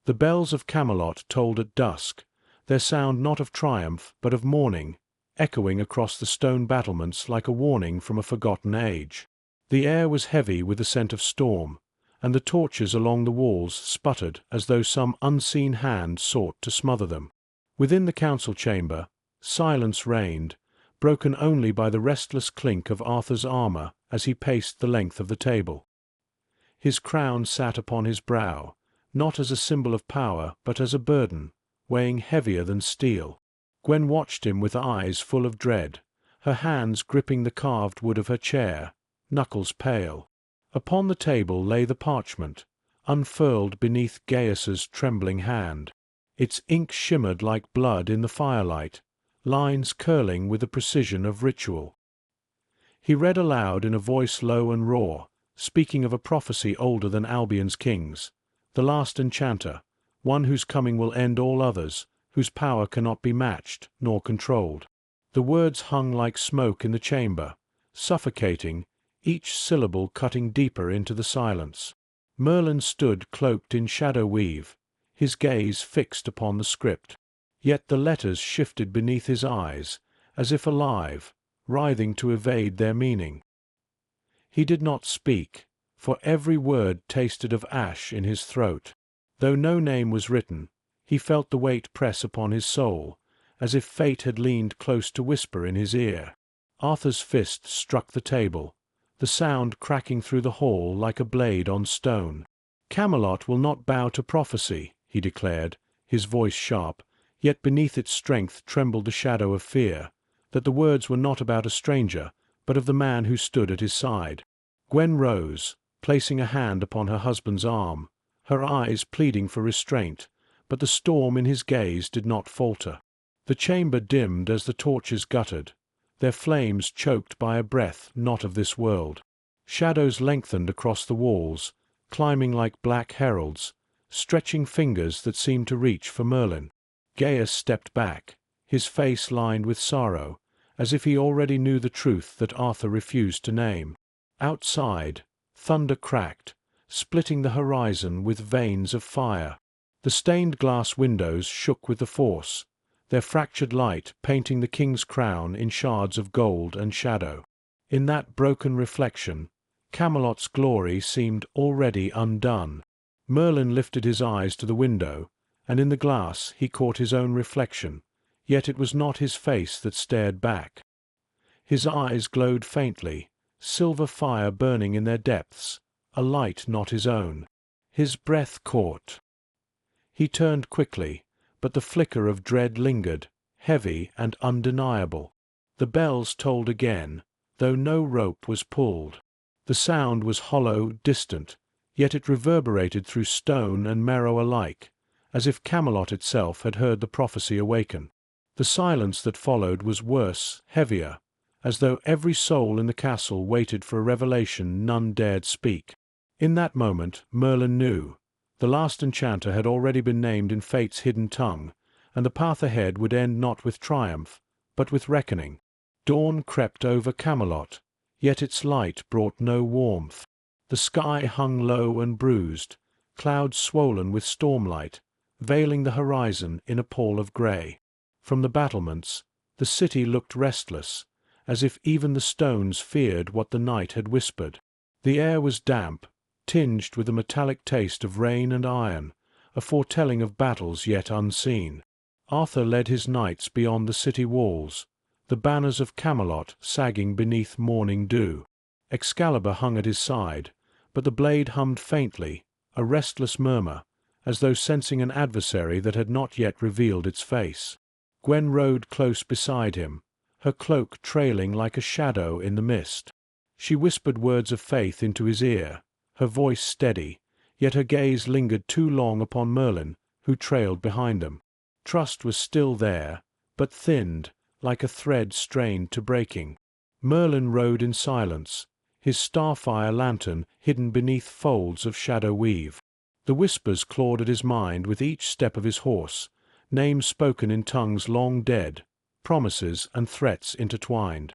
The bells of Camelot tolled at dusk, their sound not of triumph but of mourning, echoing across the stone battlements like a warning from a forgotten age. The air was heavy with the scent of storm, and the torches along the walls sputtered as though some unseen hand sought to smother them. Within the council chamber, silence reigned, broken only by the restless clink of Arthur's armor as he paced the length of the table. His crown sat upon his brow, not as a symbol of power but as a burden, weighing heavier than steel. Gwen watched him with eyes full of dread, her hands gripping the carved wood of her chair, knuckles pale. Upon the table lay the parchment, unfurled beneath Gaius's trembling hand. Its ink shimmered like blood in the firelight, lines curling with the precision of ritual. He read aloud in a voice low and raw, speaking of a prophecy older than Albion's kings, the last Enchanter, one whose coming will end all others, whose power cannot be matched nor controlled. The words hung like smoke in the chamber, suffocating, each syllable cutting deeper into the silence. Merlin stood cloaked in shadow weave, his gaze fixed upon the script. Yet the letters shifted beneath his eyes, as if alive, writhing to evade their meaning. He did not speak, for every word tasted of ash in his throat. Though no name was written, he felt the weight press upon his soul, as if fate had leaned close to whisper in his ear. Arthur's fist struck the table, the sound cracking through the hall like a blade on stone. "Camelot will not bow to prophecy," he declared, his voice sharp, yet beneath its strength trembled the shadow of fear, that the words were not about a stranger, but of the man who stood at his side. Gwen rose, placing a hand upon her husband's arm, her eyes pleading for restraint, but the storm in his gaze did not falter. The chamber dimmed as the torches guttered, their flames choked by a breath not of this world. Shadows lengthened across the walls, climbing like black heralds, stretching fingers that seemed to reach for Merlin. Gaius stepped back, his face lined with sorrow, as if he already knew the truth that Arthur refused to name. Outside, thunder cracked, splitting the horizon with veins of fire. The stained glass windows shook with the force, their fractured light painting the king's crown in shards of gold and shadow. In that broken reflection, Camelot's glory seemed already undone. Merlin lifted his eyes to the window, and in the glass he caught his own reflection, yet it was not his face that stared back. His eyes glowed faintly, silver fire burning in their depths, a light not his own. His breath caught. He turned quickly, but the flicker of dread lingered, heavy and undeniable. The bells tolled again, though no rope was pulled. The sound was hollow, distant, yet it reverberated through stone and marrow alike, as if Camelot itself had heard the prophecy awaken. The silence that followed was worse, heavier, as though every soul in the castle waited for a revelation none dared speak. In that moment Merlin knew. The last Enchanter had already been named in fate's hidden tongue, and the path ahead would end not with triumph, but with reckoning. Dawn crept over Camelot, yet its light brought no warmth. The sky hung low and bruised, clouds swollen with stormlight, veiling the horizon in a pall of grey. From the battlements, the city looked restless, as if even the stones feared what the night had whispered. The air was damp, tinged with a metallic taste of rain and iron, a foretelling of battles yet unseen. Arthur led his knights beyond the city walls, the banners of Camelot sagging beneath morning dew. Excalibur hung at his side, but the blade hummed faintly, a restless murmur, as though sensing an adversary that had not yet revealed its face. Gwen rode close beside him, her cloak trailing like a shadow in the mist. She whispered words of faith into his ear, her voice steady, yet her gaze lingered too long upon Merlin, who trailed behind them. Trust was still there, but thinned, like a thread strained to breaking. Merlin rode in silence, his starfire lantern hidden beneath folds of shadow weave. The whispers clawed at his mind with each step of his horse, names spoken in tongues long dead, promises and threats intertwined.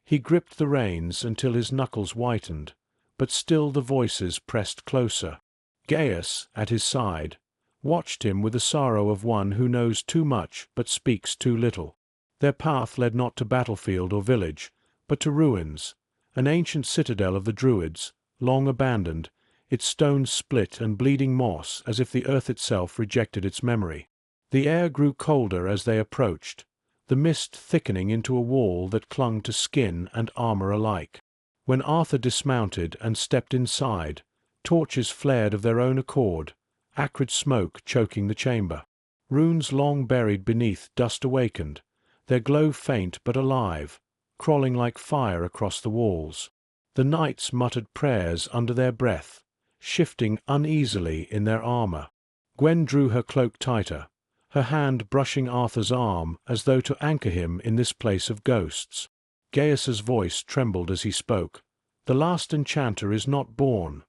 He gripped the reins until his knuckles whitened, but still the voices pressed closer. Gaius, at his side, watched him with the sorrow of one who knows too much but speaks too little. Their path led not to battlefield or village, but to ruins, an ancient citadel of the Druids, long abandoned, its stones split and bleeding moss as if the earth itself rejected its memory. The air grew colder as they approached, the mist thickening into a wall that clung to skin and armor alike. When Arthur dismounted and stepped inside, torches flared of their own accord, acrid smoke choking the chamber. Runes long buried beneath dust awakened, their glow faint but alive, crawling like fire across the walls. The knights muttered prayers under their breath, shifting uneasily in their armor. Gwen drew her cloak tighter, her hand brushing Arthur's arm as though to anchor him in this place of ghosts. Gaius's voice trembled as he spoke. The last enchanter is not born.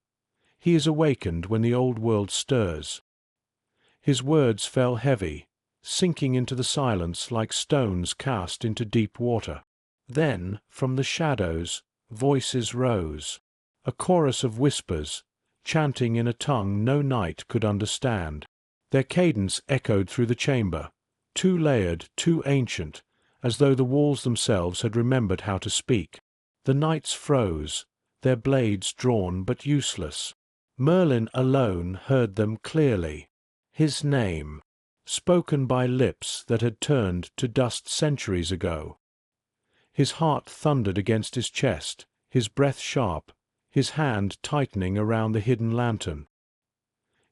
He is awakened when the old world stirs. His words fell heavy, sinking into the silence like stones cast into deep water. Then, from the shadows, voices rose, a chorus of whispers, chanting in a tongue no knight could understand. Their cadence echoed through the chamber, too layered, too ancient, as though the walls themselves had remembered how to speak. The knights froze, their blades drawn but useless. Merlin alone heard them clearly. His name, spoken by lips that had turned to dust centuries ago. His heart thundered against his chest, his breath sharp, his hand tightening around the hidden lantern.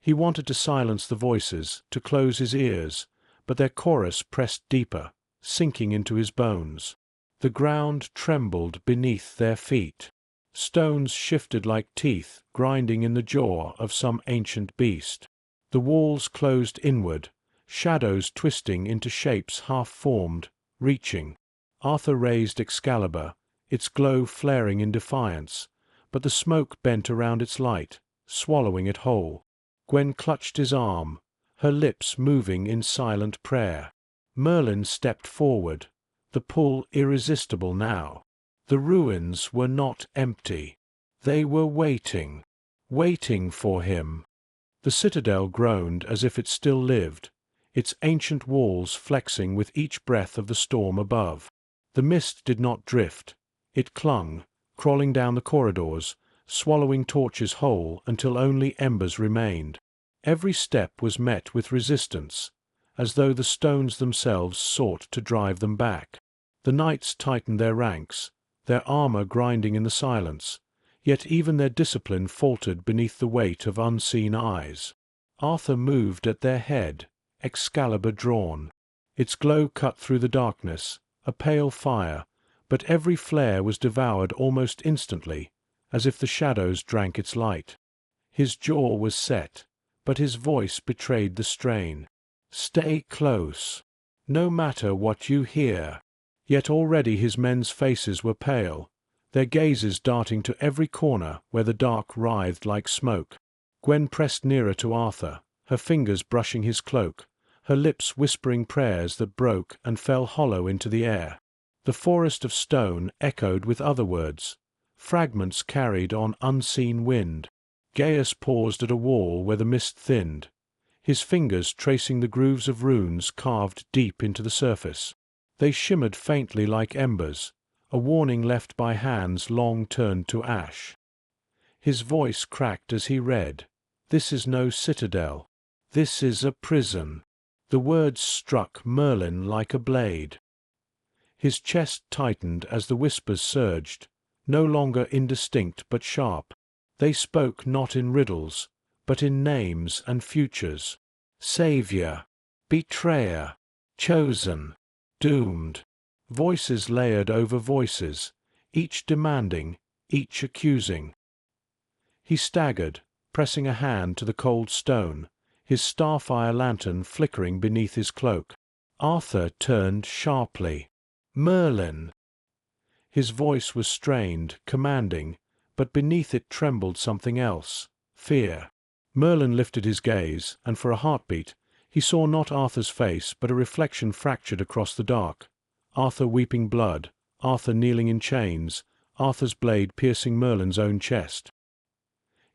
He wanted to silence the voices, to close his ears, but their chorus pressed deeper, sinking into his bones. The ground trembled beneath their feet. Stones shifted like teeth grinding in the jaw of some ancient beast. The walls closed inward, shadows twisting into shapes half-formed, reaching. Arthur raised Excalibur, its glow flaring in defiance, but the smoke bent around its light, swallowing it whole. Gwen clutched his arm, her lips moving in silent prayer. Merlin stepped forward, the pull irresistible now. The ruins were not empty. They were waiting, waiting for him. The citadel groaned as if it still lived, its ancient walls flexing with each breath of the storm above. The mist did not drift. It clung, crawling down the corridors, swallowing torches whole until only embers remained. Every step was met with resistance, as though the stones themselves sought to drive them back. The knights tightened their ranks, their armor grinding in the silence, yet even their discipline faltered beneath the weight of unseen eyes. Arthur moved at their head, Excalibur drawn. Its glow cut through the darkness, a pale fire, but every flare was devoured almost instantly, as if the shadows drank its light. His jaw was set, but his voice betrayed the strain. "Stay close, no matter what you hear." Yet already his men's faces were pale, their gazes darting to every corner where the dark writhed like smoke. Gwen pressed nearer to Arthur, her fingers brushing his cloak, her lips whispering prayers that broke and fell hollow into the air. The forest of stone echoed with other words, fragments carried on unseen wind. Gaius paused at a wall where the mist thinned, his fingers tracing the grooves of runes carved deep into the surface. They shimmered faintly like embers, a warning left by hands long turned to ash. His voice cracked as he read, "This is no citadel. This is a prison." The words struck Merlin like a blade. His chest tightened as the whispers surged, no longer indistinct but sharp. They spoke not in riddles, but in names and futures. Savior, betrayer, chosen, doomed. Voices layered over voices, each demanding, each accusing. He staggered, pressing a hand to the cold stone, his starfire lantern flickering beneath his cloak. Arthur turned sharply. "Merlin!" His voice was strained, commanding, but beneath it trembled something else, fear. Merlin lifted his gaze, and for a heartbeat, he saw not Arthur's face but a reflection fractured across the dark. Arthur weeping blood, Arthur kneeling in chains, Arthur's blade piercing Merlin's own chest.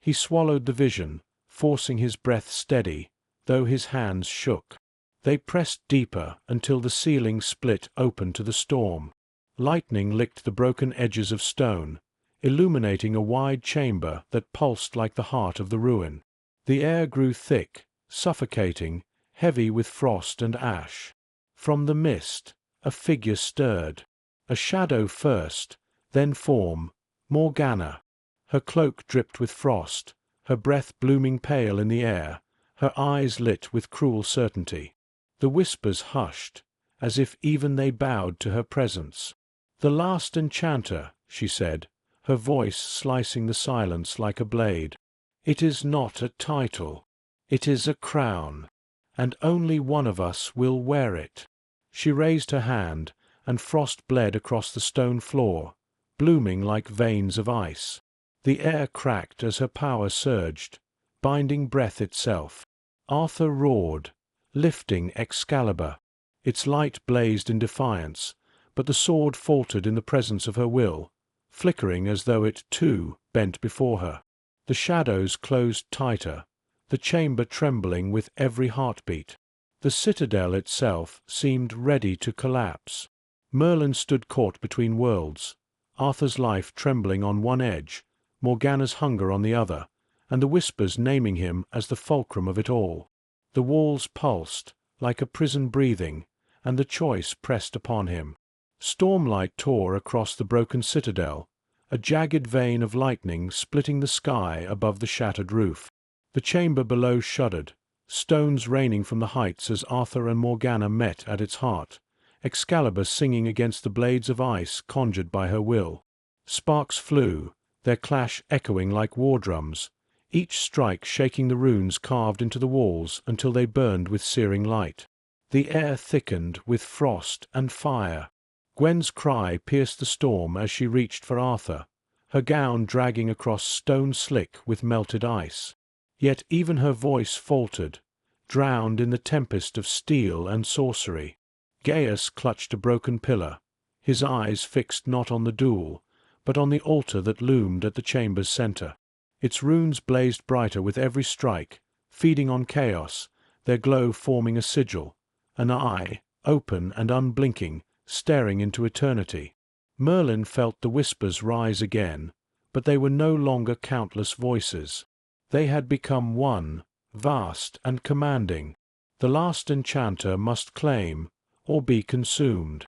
He swallowed the vision, forcing his breath steady, though his hands shook. They pressed deeper until the ceiling split open to the storm. Lightning licked the broken edges of stone, illuminating a wide chamber that pulsed like the heart of the ruin. The air grew thick, suffocating, heavy with frost and ash. From the mist, a figure stirred. A shadow first, then form, Morgana. Her cloak dripped with frost, her breath blooming pale in the air, her eyes lit with cruel certainty. The whispers hushed, as if even they bowed to her presence. "The last Enchanter," she said, her voice slicing the silence like a blade. "It is not a title. It is a crown, and only one of us will wear it." She raised her hand, and frost bled across the stone floor, blooming like veins of ice. The air cracked as her power surged, binding breath itself. Arthur roared, lifting Excalibur. Its light blazed in defiance, but the sword faltered in the presence of her will, flickering as though it, too, bent before her. The shadows closed tighter, the chamber trembling with every heartbeat. The citadel itself seemed ready to collapse. Merlin stood caught between worlds, Arthur's life trembling on one edge, Morgana's hunger on the other, and the whispers naming him as the fulcrum of it all. The walls pulsed, like a prison breathing, and the choice pressed upon him. Stormlight tore across the broken citadel, a jagged vein of lightning splitting the sky above the shattered roof. The chamber below shuddered, stones raining from the heights as Arthur and Morgana met at its heart, Excalibur singing against the blades of ice conjured by her will. Sparks flew, their clash echoing like war drums, each strike shaking the runes carved into the walls until they burned with searing light. The air thickened with frost and fire. Gwen's cry pierced the storm as she reached for Arthur, her gown dragging across stone slick with melted ice. Yet even her voice faltered, drowned in the tempest of steel and sorcery. Gaius clutched a broken pillar, his eyes fixed not on the duel, but on the altar that loomed at the chamber's center. Its runes blazed brighter with every strike, feeding on chaos, their glow forming a sigil, an eye, open and unblinking, staring into eternity. Merlin felt the whispers rise again, but they were no longer countless voices. They had become one, vast and commanding. The last Enchanter must claim, or be consumed.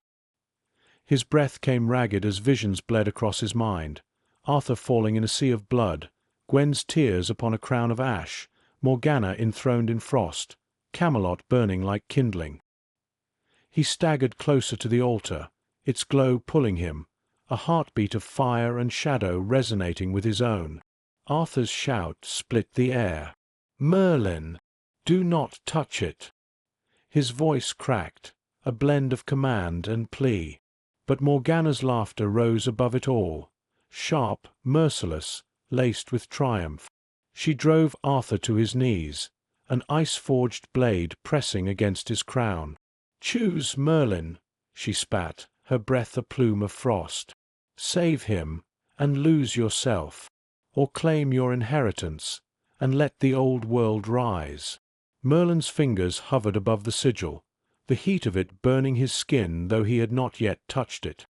His breath came ragged as visions bled across his mind, Arthur falling in a sea of blood, Gwen's tears upon a crown of ash, Morgana enthroned in frost, Camelot burning like kindling. He staggered closer to the altar, its glow pulling him, a heartbeat of fire and shadow resonating with his own. Arthur's shout split the air. "Merlin! Do not touch it!" His voice cracked, a blend of command and plea. But Morgana's laughter rose above it all, sharp, merciless, laced with triumph. She drove Arthur to his knees, an ice-forged blade pressing against his crown. "Choose Merlin," she spat, her breath a plume of frost. "Save him, and lose yourself, or claim your inheritance, and let the old world rise." Merlin's fingers hovered above the sigil, the heat of it burning his skin though he had not yet touched it.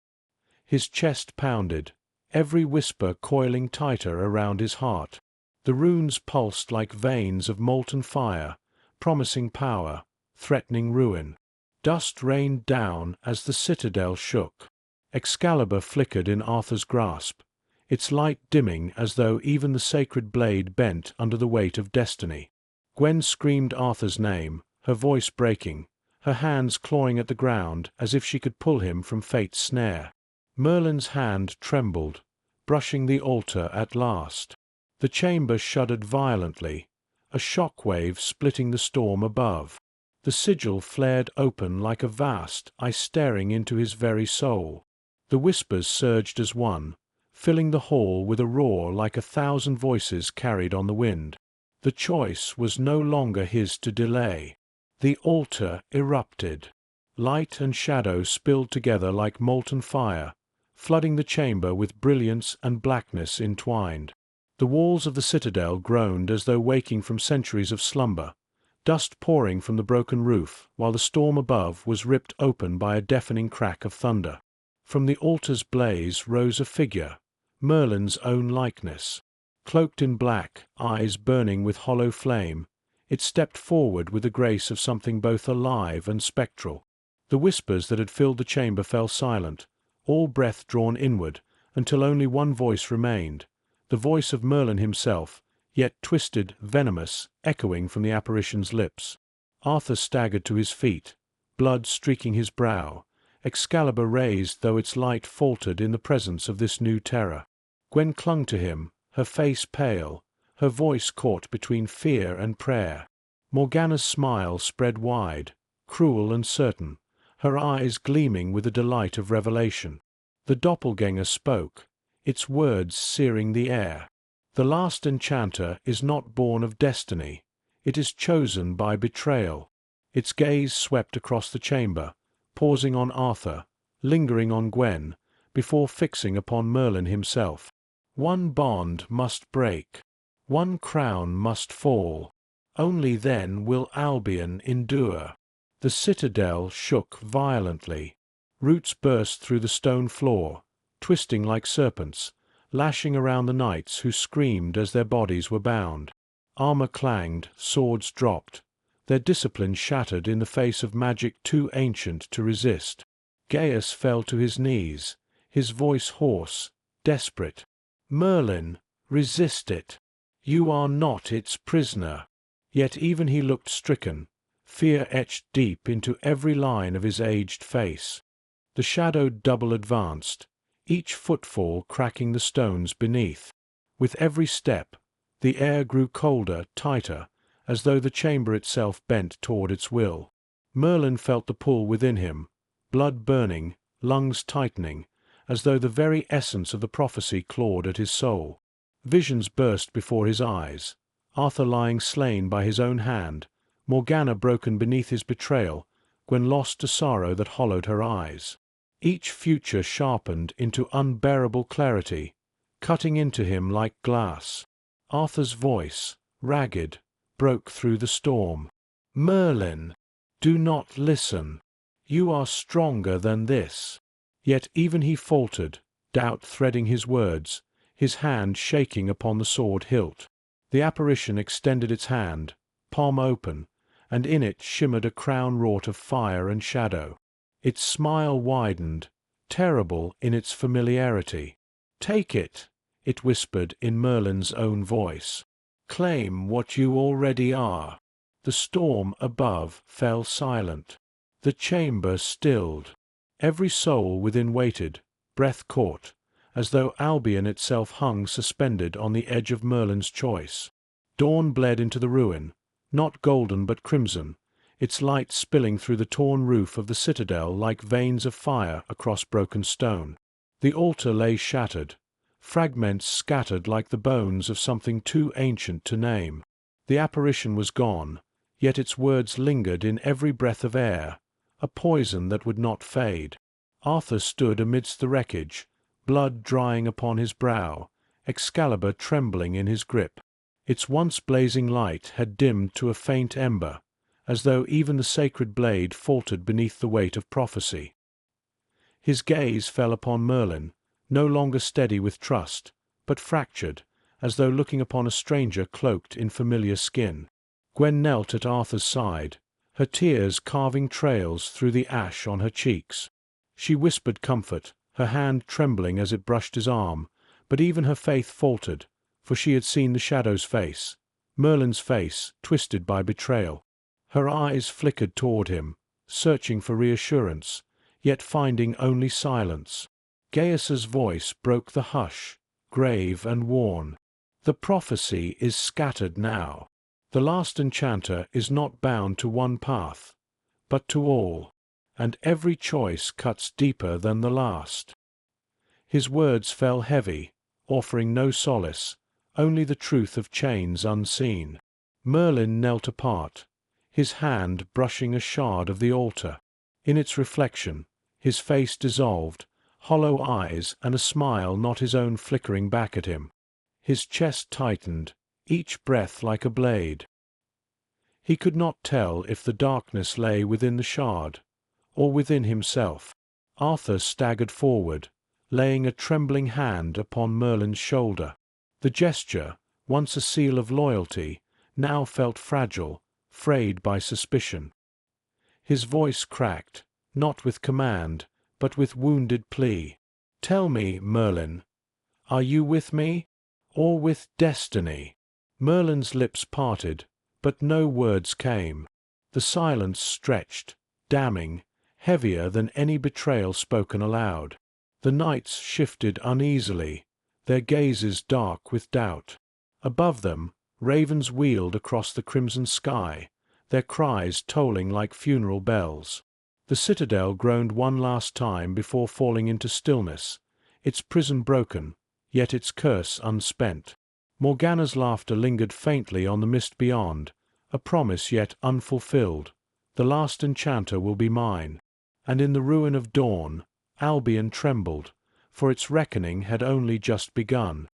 His chest pounded, every whisper coiling tighter around his heart. The runes pulsed like veins of molten fire, promising power, threatening ruin. Dust rained down as the citadel shook. Excalibur flickered in Arthur's grasp, its light dimming as though even the sacred blade bent under the weight of destiny. Gwen screamed Arthur's name, her voice breaking, her hands clawing at the ground as if she could pull him from fate's snare. Merlin's hand trembled, brushing the altar at last. The chamber shuddered violently, a shock wave splitting the storm above. The sigil flared open like a vast eye staring into his very soul. The whispers surged as one, filling the hall with a roar like 1,000 voices carried on the wind. The choice was no longer his to delay. The altar erupted. Light and shadow spilled together like molten fire, flooding the chamber with brilliance and blackness entwined. The walls of the citadel groaned as though waking from centuries of slumber, dust pouring from the broken roof, while the storm above was ripped open by a deafening crack of thunder. From the altar's blaze rose a figure, Merlin's own likeness. Cloaked in black, eyes burning with hollow flame, it stepped forward with the grace of something both alive and spectral. The whispers that had filled the chamber fell silent, all breath drawn inward, until only one voice remained, the voice of Merlin himself, yet twisted, venomous, echoing from the apparition's lips. Arthur staggered to his feet, blood streaking his brow, Excalibur raised though its light faltered in the presence of this new terror. Gwen clung to him, her face pale, her voice caught between fear and prayer. Morgana's smile spread wide, cruel and certain, her eyes gleaming with the delight of revelation. The doppelganger spoke, its words searing the air. The last enchanter is not born of destiny, it is chosen by betrayal. Its gaze swept across the chamber, pausing on Arthur, lingering on Gwen, before fixing upon Merlin himself. One bond must break, one crown must fall. Only then will Albion endure. The citadel shook violently. Roots burst through the stone floor, twisting like serpents, lashing around the knights who screamed as their bodies were bound. Armor clanged, swords dropped, their discipline shattered in the face of magic too ancient to resist. Gaius fell to his knees, his voice hoarse, desperate. "Merlin, resist it. You are not its prisoner." Yet even he looked stricken, fear etched deep into every line of his aged face. The shadowed double advanced, each footfall cracking the stones beneath. With every step, the air grew colder, tighter, as though the chamber itself bent toward its will. Merlin felt the pull within him, blood burning, lungs tightening, as though the very essence of the prophecy clawed at his soul. Visions burst before his eyes, Arthur lying slain by his own hand, Morgana broken beneath his betrayal, Gwen lost to sorrow that hollowed her eyes. Each future sharpened into unbearable clarity, cutting into him like glass. Arthur's voice, ragged, broke through the storm. "Merlin, do not listen. You are stronger than this." Yet even he faltered, doubt threading his words, his hand shaking upon the sword hilt. The apparition extended its hand, palm open, and in it shimmered a crown wrought of fire and shadow. Its smile widened, terrible in its familiarity. "Take it," it whispered in Merlin's own voice. "Claim what you already are." The storm above fell silent. The chamber stilled. Every soul within waited, breath caught, as though Albion itself hung suspended on the edge of Merlin's choice. Dawn bled into the ruin, not golden but crimson, its light spilling through the torn roof of the citadel like veins of fire across broken stone. The altar lay shattered, fragments scattered like the bones of something too ancient to name. The apparition was gone, yet its words lingered in every breath of air, a poison that would not fade. Arthur stood amidst the wreckage, blood drying upon his brow, Excalibur trembling in his grip. Its once blazing light had dimmed to a faint ember, as though even the sacred blade faltered beneath the weight of prophecy. His gaze fell upon Merlin, no longer steady with trust, but fractured, as though looking upon a stranger cloaked in familiar skin. Gwen knelt at Arthur's side, her tears carving trails through the ash on her cheeks. She whispered comfort, her hand trembling as it brushed his arm, but even her faith faltered, for she had seen the shadow's face, Merlin's face, twisted by betrayal. Her eyes flickered toward him, searching for reassurance, yet finding only silence. Gaius's voice broke the hush, grave and worn. "The prophecy is scattered now. The last enchanter is not bound to one path, but to all, and every choice cuts deeper than the last." His words fell heavy, offering no solace, only the truth of chains unseen. Merlin knelt apart, his hand brushing a shard of the altar. In its reflection, his face dissolved, hollow eyes and a smile not his own flickering back at him. His chest tightened, each breath like a blade. He could not tell if the darkness lay within the shard, or within himself. Arthur staggered forward, laying a trembling hand upon Merlin's shoulder. The gesture, once a seal of loyalty, now felt fragile, frayed by suspicion. His voice cracked, not with command, but with wounded plea. "Tell me, Merlin, are you with me, or with destiny?" Merlin's lips parted, but no words came. The silence stretched, damning, heavier than any betrayal spoken aloud. The knights shifted uneasily, their gazes dark with doubt. Above them, ravens wheeled across the crimson sky, their cries tolling like funeral bells. The citadel groaned one last time before falling into stillness, its prison broken, yet its curse unspent. Morgana's laughter lingered faintly on the mist beyond, a promise yet unfulfilled. The last enchanter will be mine. And in the ruin of dawn, Albion trembled, for its reckoning had only just begun.